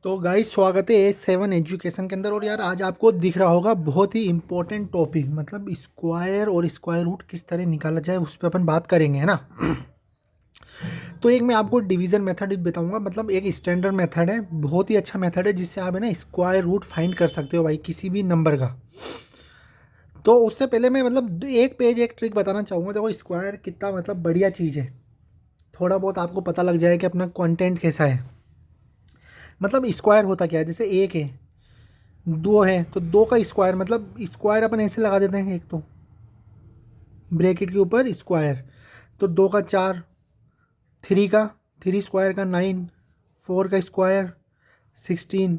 तो गाइस स्वागत है A7 एजुकेशन के अंदर। और यार आज आपको दिख रहा होगा बहुत ही इंपॉर्टेंट टॉपिक, मतलब स्क्वायर और स्क्वायर रूट किस तरह निकाला जाए उस पर अपन बात करेंगे, है ना। तो एक मैं आपको डिवीजन मेथड बताऊंगा, मतलब एक स्टैंडर्ड मेथड है, बहुत ही अच्छा मेथड है जिससे आप है ना स्क्वायर रूट फाइंड कर सकते हो भाई किसी भी नंबर का। तो उससे पहले मैं मतलब एक पेज एक ट्रिक बताना चाहूँगा। देखो स्क्वायर कितना मतलब बढ़िया चीज़ है, थोड़ा बहुत आपको पता लग जाए कि अपना कंटेंट कैसा है। मतलब स्क्वायर होता क्या है, जैसे एक है, दो है तो दो का स्क्वायर, मतलब स्क्वायर अपन ऐसे लगा देते हैं, एक तो ब्रैकेट के ऊपर स्क्वायर, तो दो का चार, थ्री का, थ्री स्क्वायर का नाइन, फोर का स्क्वायर 16,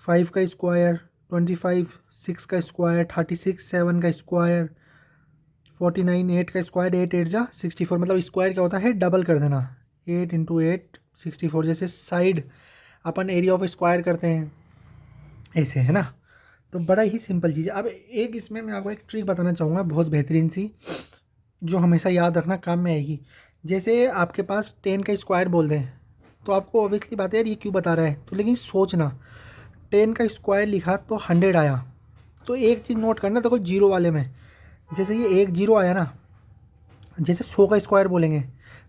फाइव का स्क्वायर 25, सिक्स का स्क्वायर 36, सेवन का स्क्वायर 49, एट का स्क्वायर, एट एट जा 64। मतलब स्क्वायर क्या होता है, डबल कर देना, 8 × 8 64। जैसे side upon area of square करते हैं ऐसे, है ना। तो बड़ा ही सिंपल चीज़ है। अब एक इसमें मैं आपको एक ट्रिक बताना चाहूँगा बहुत बेहतरीन सी, जो हमेशा याद रखना काम में आएगी। जैसे आपके पास 10 का स्क्वायर बोल दें, तो आपको ऑब्वियसली बात है यार ये क्यों बता रहा है, तो लेकिन सोचना 10 का स्क्वायर लिखा तो 100 आया। तो एक चीज़ नोट करना, देखो जीरो वाले में जैसे ये एक जीरो आया ना, जैसे 100 का स्क्वायर बोलेंगे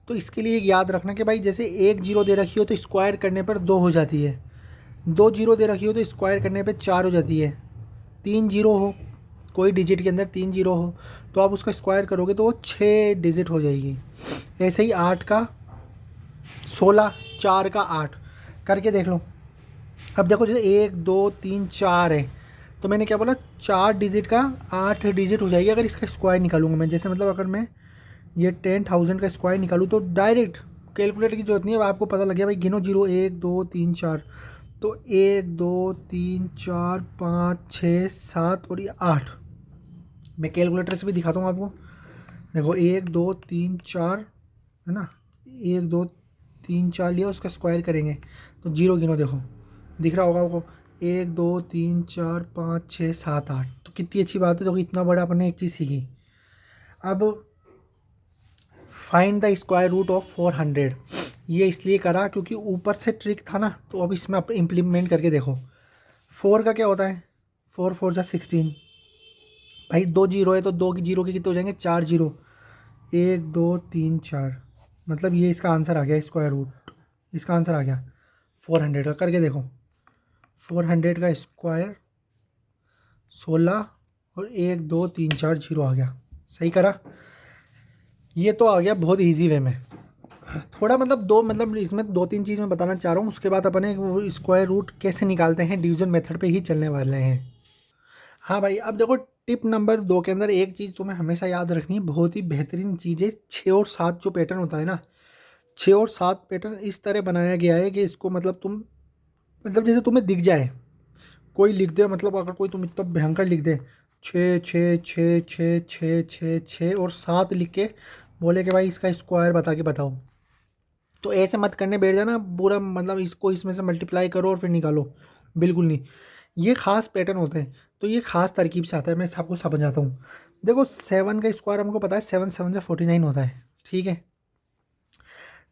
तो इसके लिए याद रखना कि भाई जैसे एक जीरो दे रखी हो तो स्क्वायर करने पर दो हो जाती है, दो जीरो दे रखी हो तो स्क्वायर करने पे चार हो जाती है, तीन जीरो हो, कोई डिजिट के अंदर तीन जीरो हो तो आप उसका स्क्वायर करोगे तो वो छः डिजिट हो जाएगी। ऐसे ही आठ का 16, चार का आठ, करके देख लो। अब देखो जैसे एक दो तीन चार है, तो मैंने क्या बोला, चार डिजिट का आठ डिजिट हो जाएगी अगर इसका स्क्वायर निकालूंगा मैं। जैसे मतलब अगर मैं ये 10,000 का स्क्वायर निकालूँ तो डायरेक्ट कैलकुलेटर की जरूरत नहीं है, आपको पता लग गया भाई, गिनो जीरो, एक दो तीन चार, तो एक दो तीन चार पाँच छः सात और ये आठ। मैं कैलकुलेटर से भी दिखाता हूँ आपको। देखो एक दो तीन चार, है ना, एक दो तीन चार लिया, उसका स्क्वायर करेंगे तो जीरो गिनो, देखो दिख रहा होगा आपको, एक दो तीन चार पाँच छः सात आठ। तो कितनी अच्छी बात है, देखो इतना बड़ा अपन ने एक चीज़ सीखी। अब find the square root of 400, ये इसलिए करा क्योंकि ऊपर से ट्रिक था ना, तो अब इसमें आप इम्प्लीमेंट करके देखो। फोर का क्या होता है, फोर फोर जा 16, भाई दो जीरो है तो दो की जीरो के कितने हो जाएंगे, चार जीरो, एक दो तीन चार। मतलब ये इसका आंसर आ गया, स्क्वायर रूट इसका आंसर आ गया 400 का। करके देखो, 400 का स्क्वायर 16 और एक दो तीन चार जीरो आ गया, सही करा। ये तो आ गया बहुत इजी वे में। थोड़ा मतलब दो, मतलब इसमें दो तीन चीज़ मैं बताना चाह रहा हूँ, उसके बाद अपने वो स्क्वायर रूट कैसे निकालते हैं डिवीजन मेथड पे ही चलने वाले हैं। हाँ भाई, अब देखो टिप नंबर 2 के अंदर एक चीज़ तुम्हें हमेशा याद रखनी है, बहुत ही बेहतरीन चीज़ है। 6 और 7 जो पैटर्न होता है ना, 6 और 7 पैटर्न इस तरह बनाया गया है कि इसको मतलब तुम, मतलब जैसे तुम्हें दिख जाए, कोई लिख दे, मतलब अगर कोई तुम इतना भयंकर लिख दे, छः छः छः छः छः छः छः और सात लिख के बोले कि भाई इसका स्क्वायर बता के बताओ, तो ऐसे मत करने बैठ जाना पूरा, मतलब इसको इसमें से मल्टीप्लाई करो और फिर निकालो, बिल्कुल नहीं। ये खास पैटर्न होते हैं, तो ये खास तरकीब से आता है, मैं आपको समझाता हूँ। देखो 7 का स्क्वायर हमको पता है, 7 7 से 49 होता है, ठीक है।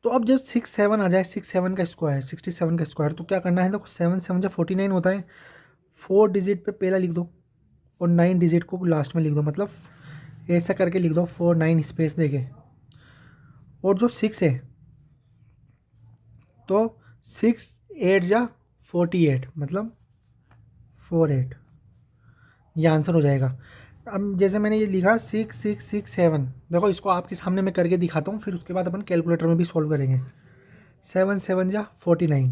तो अब जब 6 7 आ जाए, 6 7 का स्क्वायर 67 का स्क्वायर, तो क्या करना है, देखो 7 7 से 49 होता है, फोर डिजिट पे पहला लिख दो और 9 डिजिट को लास्ट में लिख दो, मतलब ऐसा करके लिख दो 4 9 स्पेस देके। और जो 6 है, तो 6 8 जा 48, मतलब 48, ये आंसर हो जाएगा। अब जैसे मैंने ये लिखा 6667, देखो इसको आपके सामने मैं करके दिखाता हूँ, फिर उसके बाद अपन कैलकुलेटर में भी सॉल्व करेंगे। 7 7 जा 49,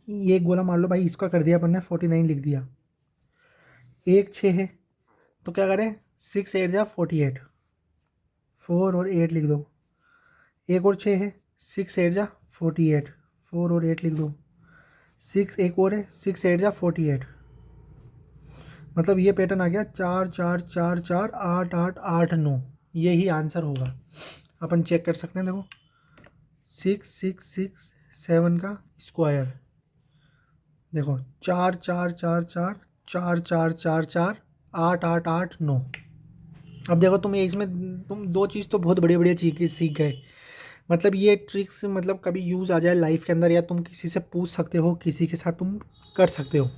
ये एक गोला मार लो भाई, इसका कर दिया अपन ने 49 लिख दिया। एक छः है तो क्या करें, 6 8 जा 48, फोर और 8 लिख दो। एक और छः है, 6 8 जा 48, फोर और 8 लिख दो। सिक्स एक और है, 6 8 जा 48, मतलब ये पैटर्न आ गया, चार चार चार चार आठ आठ आठ नौ, यही आंसर होगा। अपन चेक कर सकते हैं, देखो 6667 का स्क्वायर, देखो चार चार चार चार चार चार चार चार आठ आठ आठ नौ। अब देखो तुम ये इसमें तुम दो चीज़ तो बहुत बढ़िया बढ़िया चीज़ सीख गए। मतलब ये ट्रिक्स मतलब कभी यूज़ आ जाए लाइफ के अंदर, या तुम किसी से पूछ सकते हो, किसी के साथ तुम कर सकते हो।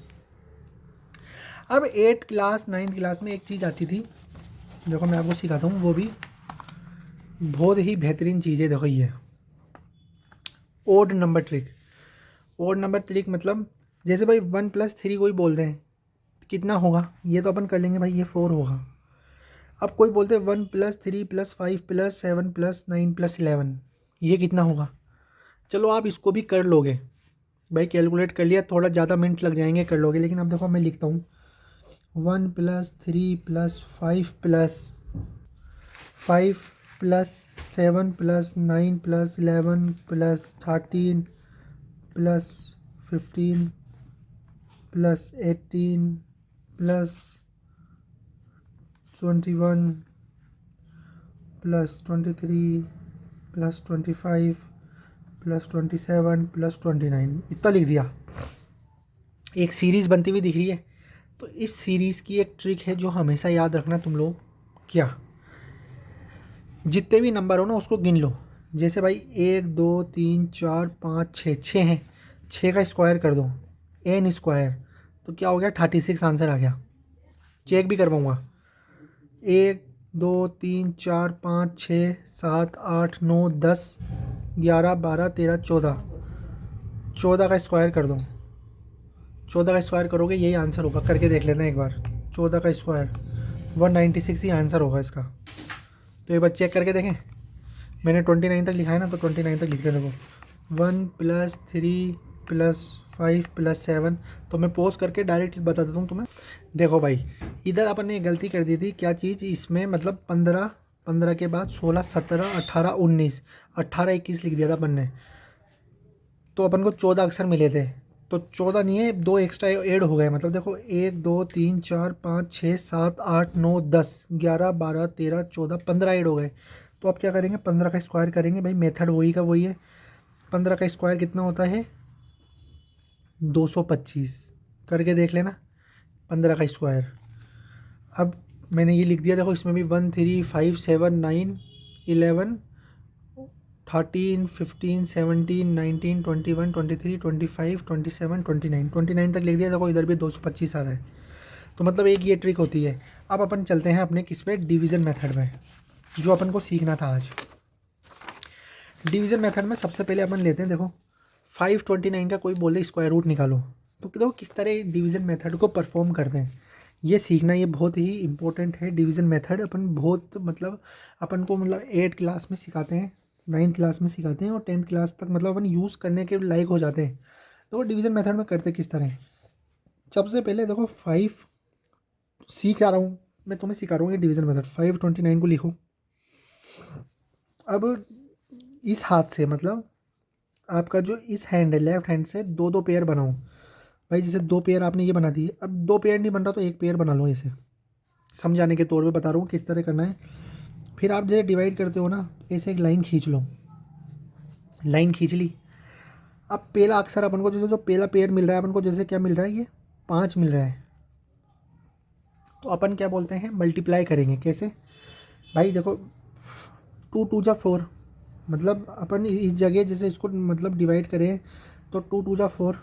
अब 8 क्लास 9 क्लास में एक चीज़ आती थी, देखो मैं आपको सिखाता हूँ, वो भी बहुत ही बेहतरीन चीज़ है। देखो ये odd number trick. Odd number trick मतलब जैसे भाई 1+3 कोई बोल दें कितना होगा, ये तो अपन कर लेंगे भाई, ये 4 होगा। अब कोई बोलते हैं 1+3+5+7+9+11, ये कितना होगा। चलो आप इसको भी कर लोगे भाई, कैलकुलेट कर लिया, थोड़ा ज़्यादा मिनट लग जाएंगे, कर लोगे। लेकिन अब देखो मैं लिखता हूँ 1+3+5+7+9+11+13+21+25+27+29, इतना लिख दिया। एक सीरीज़ बनती हुई दिख रही है। तो इस सीरीज़ की एक ट्रिक है जो हमेशा याद रखना तुम लोग, क्या, जितने भी नंबर हो ना उसको गिन लो। जैसे भाई 1 2 3 4 5 6 हैं, 6 का स्क्वायर कर दो, एन स्क्वायर, तो क्या हो गया 36 आंसर आ गया। चेक भी कर पाऊँगा, 1 2 3 4 5 6 7 8 9 10 11 12 13 14, 14 का स्क्वायर कर दो, 14 का स्क्वायर करोगे यही आंसर होगा। करके देख लेते हैं एक बार, 14 का स्क्वायर 196 ही आंसर होगा इसका। तो एक बार चेक करके देखें, मैंने 29 तक लिखा है ना, तो 29 तक लिखते देखो, 1+3+5+7। तो मैं पोज करके डायरेक्ट बता देता हूँ तुम्हें। देखो भाई इधर अपन ने गलती कर दी थी, क्या चीज़ इसमें, मतलब 15, 15 के बाद 16 17 18 19, 18 21 लिख दिया था अपन ने। तो अपन को 14 अक्षर मिले थे, तो 14 नहीं है, 2 एक्स्ट्रा ऐड हो गए। मतलब देखो 1 2 3 4 5 6 7 8 9 10 11 12 13 14 15 ऐड हो गए। तो अब क्या करेंगे, 15 का स्क्वायर करेंगे भाई, मेथड वही का वही है। 15 का स्क्वायर कितना होता है 225, करके देख लेना 15 का स्क्वायर। अब मैंने ये लिख दिया, देखो इसमें भी 1 3 5 7 9 11 13 15 17 19 21 23 25 27 29, 29 तक लिख दिया। देखो इधर भी 225 आ रहा है। तो मतलब एक ये ट्रिक होती है। अब अपन चलते हैं अपने किस पे, डिवीज़न मेथड में, जो अपन को सीखना था आज। डिवीज़न मेथड में सबसे पहले अपन लेते हैं, देखो 529 का कोई बोले स्क्वायर रूट निकालो, तो देखो किस तरह डिवीज़न मेथड को परफॉर्म करते हैं, ये सीखना, ये बहुत ही इंपॉर्टेंट है। डिवीज़न मेथड अपन बहुत मतलब अपन को मतलब 8 क्लास में सिखाते हैं, 9 क्लास में सिखाते हैं, और 10th क्लास तक मतलब अपन यूज़ करने के लायक हो जाते हैं। तो डिवीज़न मेथड में करते किस तरह, सबसे पहले देखो 5 सीखा रहा हूँ मैं तुम्हें, सिखा रहा हूँ ये डिवीज़न मेथड। 529 को लिखो, अब इस हाथ से मतलब आपका जो इस हैंड है, लेफ्ट हैंड से दो दो पेयर बनाओ भाई। जैसे 2 पेयर आपने ये बना दिए, अब 2 पेयर नहीं बन रहा तो 1 पेयर बना लो। ऐसे समझाने के तौर पे बता रहा हूँ किस तरह करना है। फिर आप जैसे डिवाइड करते हो ना, तो ऐसे एक लाइन खींच लो, लाइन खींच ली। अब पहला अक्षर अपन को जैसे जो पहला पेयर मिल रहा है अपन को, जैसे क्या मिल रहा है, ये 5 मिल रहा है, तो अपन क्या बोलते हैं, मल्टीप्लाई करेंगे। कैसे भाई, देखो 2 2 जा 4, मतलब अपन इस जगह जैसे इसको मतलब डिवाइड करें तो 2 2 जा 4,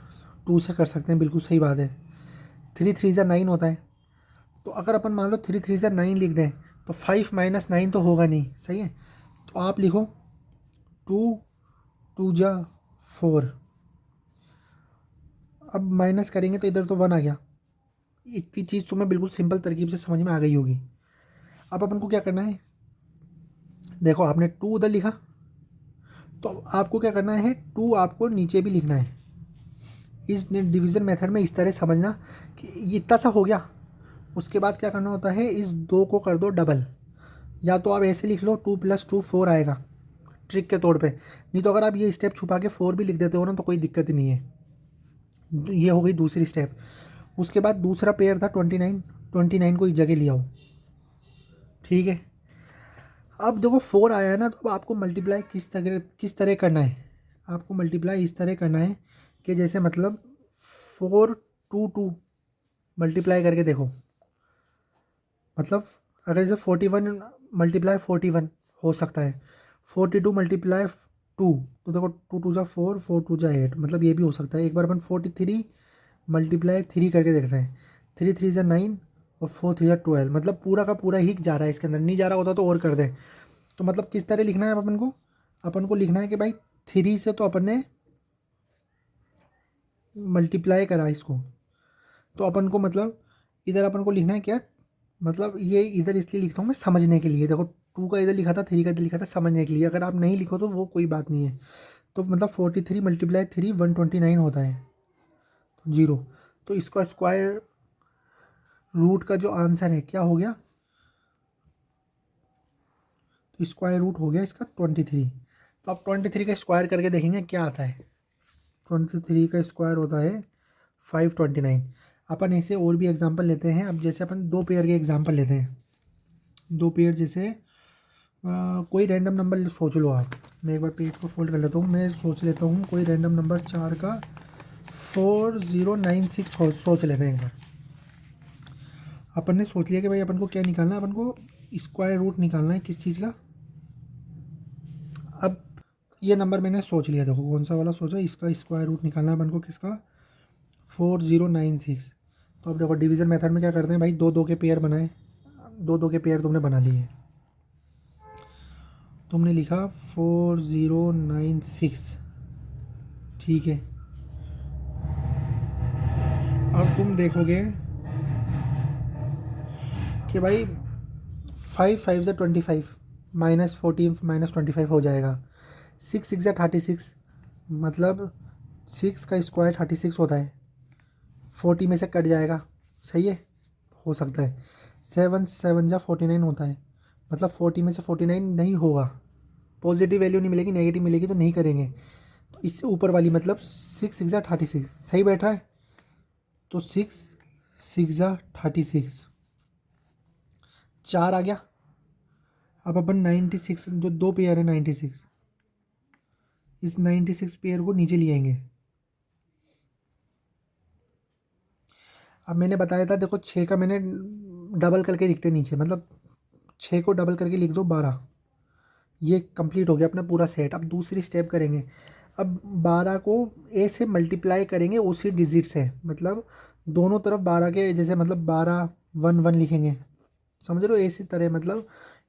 2 से कर सकते हैं, बिल्कुल सही बात है। 3 3 जा 9 होता है, तो अगर अपन मान लो 3 3 जा 9 लिख दें, तो 5 - 9 तो होगा नहीं, सही है। तो आप लिखो 2 2 जा 4, अब माइनस करेंगे तो इधर तो 1 आ गया। इतनी चीज़ तुम्हें बिल्कुल सिंपल तरकीब से समझ में आ गई होगी। अब अपन को क्या करना है, देखो आपने 2 उधर लिखा, तो आपको क्या करना है, 2 आपको नीचे भी लिखना है। इस डिवीज़न मेथड में इस तरह समझना कि ये इतना सा हो गया, उसके बाद क्या करना होता है, इस 2 को कर दो डबल, या तो आप ऐसे लिख लो 2 + 2 4 आएगा ट्रिक के तौर पे। नहीं तो अगर आप ये स्टेप छुपा के 4 भी लिख देते हो ना तो कोई दिक्कत ही नहीं है। ये हो गई दूसरी स्टेप। उसके बाद दूसरा पेयर था 29, 29 को इस जगह लिया हो, ठीक है। अब देखो 4 आया है ना, तो अब आपको मल्टीप्लाई किस तरह करना है, आपको मल्टीप्लाई इस तरह करना है कि जैसे मतलब 4 2 2 मल्टीप्लाई करके देखो, मतलब अगर जैसे 41 × 41 हो सकता है, 42 × टू, तो देखो 2 2 जा 4, 4 2 जा 8, मतलब ये भी हो सकता है। एक बार अपन 43 मल्टीप्लाई 3 करके देखते हैं। 3 3 जा 9 और 4 3 जा 12, मतलब पूरा का पूरा ही जा रहा है इसके अंदर, नहीं जा रहा होता तो और कर दें। तो मतलब किस तरह लिखना है अपन को लिखना है कि भाई 3 से तो अपन ने मल्टीप्लाई करा इसको, तो अपन को मतलब इधर अपन को लिखना है क्या, मतलब ये इधर इसलिए लिखता हूँ मैं समझने के लिए। देखो 2 का इधर लिखा था, 3 का इधर लिखा था, समझने के लिए। अगर आप नहीं लिखो तो वो कोई बात नहीं है। तो मतलब 43 मल्टीप्लाई 3 129 होता है, तो 0। तो इसका स्क्वायर रूट का जो आंसर है क्या हो गया, तो स्क्वायर रूट हो गया इसका 23। तो आप 23 का स्क्वायर करके देखेंगे क्या आता है। 23 का स्क्वायर होता है 529। अपन ऐसे और भी एग्जांपल लेते हैं। अब जैसे अपन 2 पेयर के एग्जांपल लेते हैं। 2 पेयर जैसे कोई रैंडम नंबर सोच लो आप। मैं एक बार पेज को फोल्ड कर लेता हूँ। मैं सोच लेता हूँ कोई रैंडम नंबर 4 का 4096 सोच लेते हैं एक बार। अपन ने सोच लिया कि भाई अपन को क्या निकालना है, अपन को स्क्वायर रूट निकालना है किस चीज़ का। अब ये नंबर मैंने सोच लिया, देखो कौन सा वाला सोचा, इसका स्क्वायर रूट निकालना है अपन को किसका, 4096। तो अब देखो डिवीज़न मेथड में क्या करते हैं भाई, 2 2 के पेयर बनाए, 2 2 के पेयर तुमने बना लिए। तुमने लिखा 4096, ठीक है। अब तुम देखोगे कि भाई 5 5 जा 25, -14 -25 हो जाएगा। 6 6 जा 36, मतलब 6 का स्क्वायर 36 होता है, 40 में से कट जाएगा, सही है, हो सकता है। 7 7 जा 49 होता है, मतलब 40 में से 49 नहीं होगा, पॉजिटिव वैल्यू नहीं मिलेगी, नेगेटिव मिलेगी तो नहीं करेंगे। तो इससे ऊपर वाली मतलब 6 6 जा 36 सही बैठ रहा है। तो 6 6 जा 36 4 आ गया। अब अपन 96 जो 2 पेयर है 96, इस 96 पेयर को नीचे ले आएंगे। अब मैंने बताया था देखो 6 का मैंने डबल करके लिखते नीचे, मतलब 6 को डबल करके लिख दो 12। ये कंप्लीट हो गया अपना पूरा सेट। अब दूसरी स्टेप करेंगे। अब 12 को ए से मल्टीप्लाई करेंगे उसी डिजिट से, मतलब दोनों तरफ 12 के जैसे, मतलब 12 1 1 लिखेंगे, समझ रहे हो, इसी तरह मतलब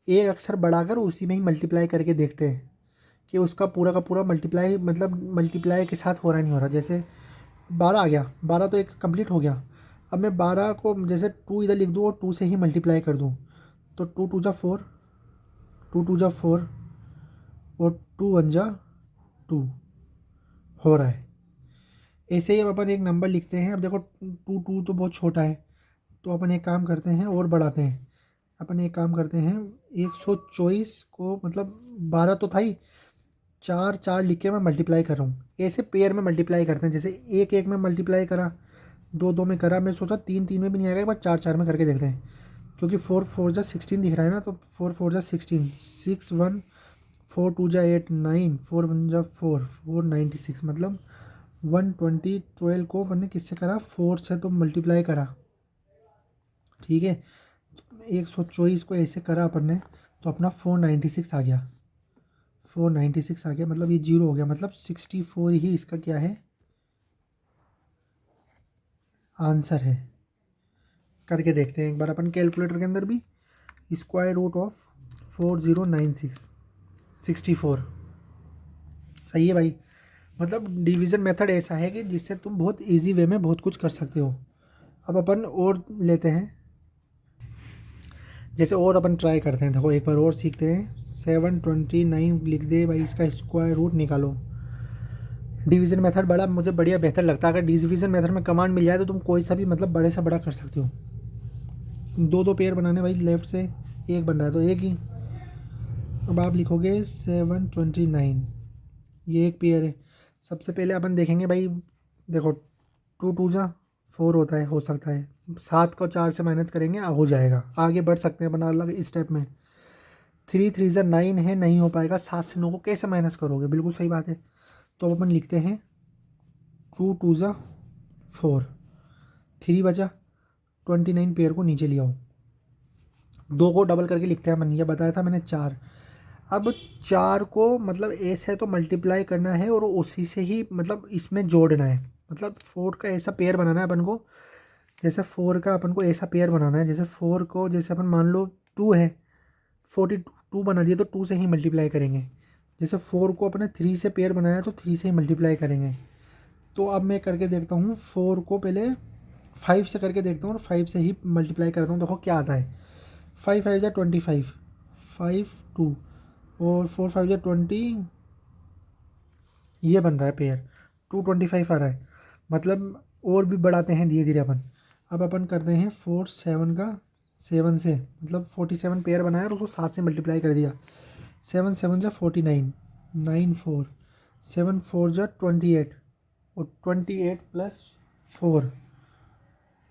एक अक्षर बढ़ाकर उसी में ही मल्टीप्लाई करके देखते हैं कि उसका पूरा का पूरा मल्टीप्लाई, मतलब मल्टीप्लाई के साथ हो रहा नहीं हो रहा। जैसे 12 आ गया, 12 तो एक कंप्लीट हो गया। अब मैं 12 को जैसे 2 इधर लिख दूँ और 2 से ही मल्टीप्लाई कर दूँ, तो 2 2 जा 4, 2 2 जा 4 और 2 1 जा 2 हो रहा है। ऐसे ही अब अपन एक नंबर लिखते हैं। अब देखो 2 2 तो बहुत छोटा है, तो अपन एक काम करते हैं और बढ़ाते हैं। अपन एक काम करते हैं, 124 को मतलब 12 तो था ही, 4 4 लिख के मैं मल्टीप्लाई कर रहा हूँ। ऐसे पेयर में मल्टीप्लाई करते हैं, जैसे एक एक में मल्टीप्लाई करा, 2 2 में करा, मैं सोचा 3 3 में भी नहीं आएगा, एक बार 4 4 में करके देखते हैं। क्योंकि 4 4 जा 16 दिख रहा है ना, तो 4 4 जा 16, 6 1 4 2 जा 8 9 4 1 जा 4 496, मतलब 120 12 को मैंने किससे करा, 4 से तो मल्टीप्लाई करा, ठीक है। 124 को ऐसे करा अपन ने, तो अपना 496 आ गया, 496 आ गया, मतलब ये 0 हो गया, मतलब 64 ही इसका क्या है, आंसर है। करके देखते हैं एक बार अपन कैलकुलेटर के अंदर भी। स्क्वायर रूट ऑफ 4096 64, सही है भाई। मतलब डिवीज़न मेथड ऐसा है कि जिससे तुम बहुत इजी वे में बहुत कुछ कर सकते हो। अब अपन और लेते हैं, जैसे और अपन ट्राई करते हैं, देखो एक बार और सीखते हैं। 729 लिख दे भाई, इसका स्क्वायर रूट निकालो। डिवीज़न मेथड बड़ा मुझे बढ़िया बेहतर लगता है। अगर डिवीज़न मेथड में कमांड मिल जाए तो तुम कोई सा भी मतलब बड़े से बड़ा कर सकते हो। 2 2 पेयर बनाने भाई, लेफ़्ट से एक बन रहा है तो एक ही। अब आप लिखोगे 729, ये एक पेयर है। सबसे पहले अपन देखेंगे भाई, देखो 2 2 जा 4 होता है, हो सकता है 7 को 4 से माइनस करेंगे, हो जाएगा, आगे बढ़ सकते हैं अपन अलग स्टेप में। 3 3 जा 9 है, नहीं हो पाएगा, 7 से 9 को कैसे माइनस करोगे, बिल्कुल सही बात है। तो अपन लिखते हैं 2 2 जा 4, 3 बचा, 29 पेयर को नीचे ले आओ, 2 को डबल करके लिखते हैं अपन, ये बताया था मैंने 4। अब 4 को मतलब ए से तो मल्टीप्लाई करना है और उसी से ही मतलब इसमें जोड़ना है, मतलब 4 का ऐसा पेयर बनाना है अपन को, जैसे 4 का अपन को ऐसा पेयर बनाना है, जैसे 4 को जैसे अपन मान लो 2 है, 42 बना दिया तो 2 से ही मल्टीप्लाई करेंगे। जैसे 4 को अपने 3 से पेयर बनाया तो 3 से ही मल्टीप्लाई करेंगे। तो अब मैं करके देखता हूँ, 4 को पहले 5 से करके देखता हूँ और 5 से ही मल्टीप्लाई करता हूँ, देखो क्या आता है। 5 5 जा 25, 5 2 और 4 5 जा 20, ये बन रहा है पेयर, 225 आ रहा है। मतलब और भी बढ़ाते हैं धीरे धीरे अपन। अब अपन करते हैं 4 7 का 7 से, मतलब 47 पेयर बनाया और उसको 7 से मल्टीप्लाई कर दिया। 7 7 जा 49, 9 4, 7 4 जा 28 और 28 प्लस 4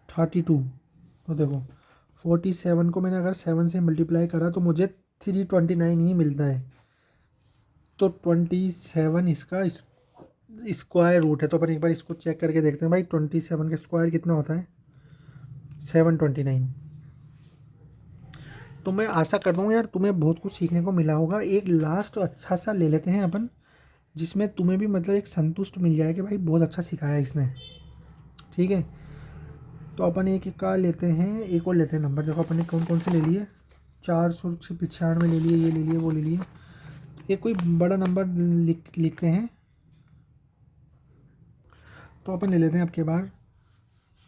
32। तो देखो 47 को मैंने अगर 7 से मल्टीप्लाई करा तो मुझे 329 ही मिलता है। तो 27 इसका स्क्वायर रूट है। तो अपन एक बार इसको चेक करके देखते हैं भाई, 27 का स्क्वायर कितना होता है, 729। तो मैं आशा करता हूँ यार तुम्हें बहुत कुछ सीखने को मिला होगा। एक लास्ट अच्छा सा ले लेते हैं अपन, जिसमें तुम्हें भी मतलब एक संतुष्ट मिल जाए कि भाई बहुत अच्छा सिखाया इसने। ठीक है, तो अपन एक का लेते हैं, एक और लेते हैं नंबर। देखो अपन ने कौन कौन से ले लिए, 495 ले लिए, ये ले लिए, वो ले लिए। एक कोई बड़ा नंबर लिखते हैं। तो अपन ले लेते हैं, अब के बार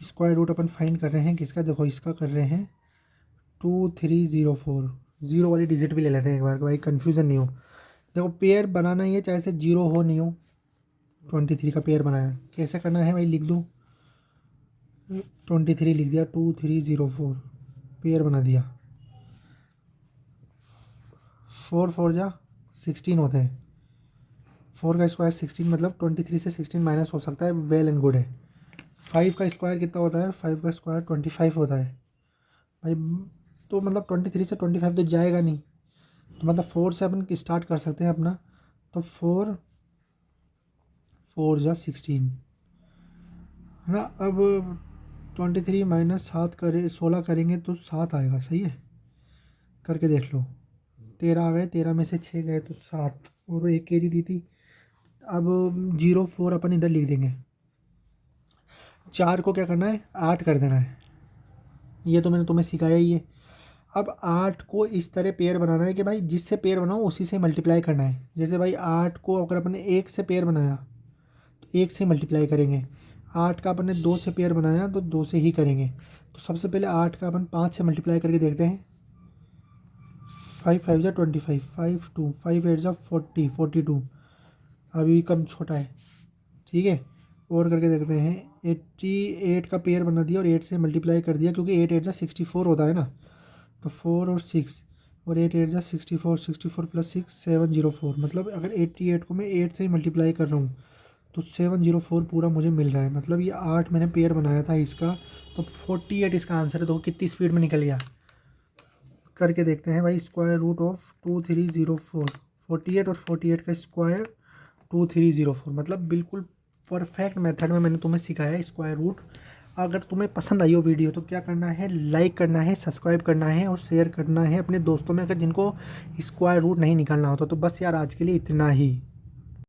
स्क्वायर रूट अपन फाइंड कर रहे हैं किसका, देखो इसका कर रहे हैं 2304। जीरो वाली डिजिट भी ले लेते हैं एक बार, भाई कन्फ्यूज़न नहीं हो। देखो पेयर बनाना ही है, चाहे से जीरो हो नहीं हो। 23 का पेयर बनाया, कैसे करना है भाई, लिख दूँ 23 लिख दिया, 2304 पेयर बना दिया। 4 4 जा 16 होते हैं, 4 का स्क्वायर 16, मतलब 23 से 16 माइनस हो सकता है, वेल एंड गुड है। 5 का स्क्वायर कितना होता है, 5 का स्क्वायर 25 होता है भाई। तो मतलब 23 से 25 तो जाएगा नहीं, तो मतलब 4 से अपन स्टार्ट कर सकते हैं अपना। तो 4 4 जा 16 है ना। अब 23 माइनस 7 करे 16 करेंगे तो 7 आएगा, सही है, करके देख लो। 13 आ गए, 13 में से 6 गए तो 7, और एक कैरी दी थी। अब 04 अपन इधर लिख देंगे। 4 को क्या करना है, 8 कर देना है, ये तो मैंने तुम्हें सिखाया ही है। अब 8 को इस तरह पेयर बनाना है कि भाई जिससे पेयर बनाओ उसी से मल्टीप्लाई करना है। जैसे भाई 8 को अगर अपन ने 1 से पेयर बनाया तो 1 से मल्टीप्लाई करेंगे। 8 का अपन ने 2 से पेयर बनाया तो 2 से ही करेंगे। तो सबसे पहले 8 का अपन 5 से मल्टीप्लाई करके देखते हैं। 5 5 जा 25, 5 2, 5 8 जा 40, 42, अभी कम छोटा है। ठीक है, और करके देखते हैं। 88 का पेयर बना दिया और 8 से मल्टीप्लाई कर दिया, क्योंकि 8 8 जा 64 होता है ना। तो 4 और 6 और 8 8 जा 64, 64 प्लस 6 704। मतलब अगर 88 को मैं 8 से ही मल्टीप्लाई कर रहा हूँ तो 704 पूरा मुझे मिल रहा है। मतलब ये 8 मैंने पेयर बनाया था इसका, तो 48 इसका आंसर है। तो कितनी स्पीड में निकल गया, करके देखते हैं भाई। स्क्वायर रूट ऑफ 2304, 48 और 48 का स्क्वायर 2304, मतलब बिल्कुल परफेक्ट मेथड में मैंने तुम्हें सिखाया है स्क्वायर रूट। अगर तुम्हें पसंद आई हो वीडियो तो क्या करना है, लाइक करना है, सब्सक्राइब करना है और शेयर करना है अपने दोस्तों में, अगर जिनको स्क्वायर रूट नहीं निकालना होता। तो बस यार आज के लिए इतना ही।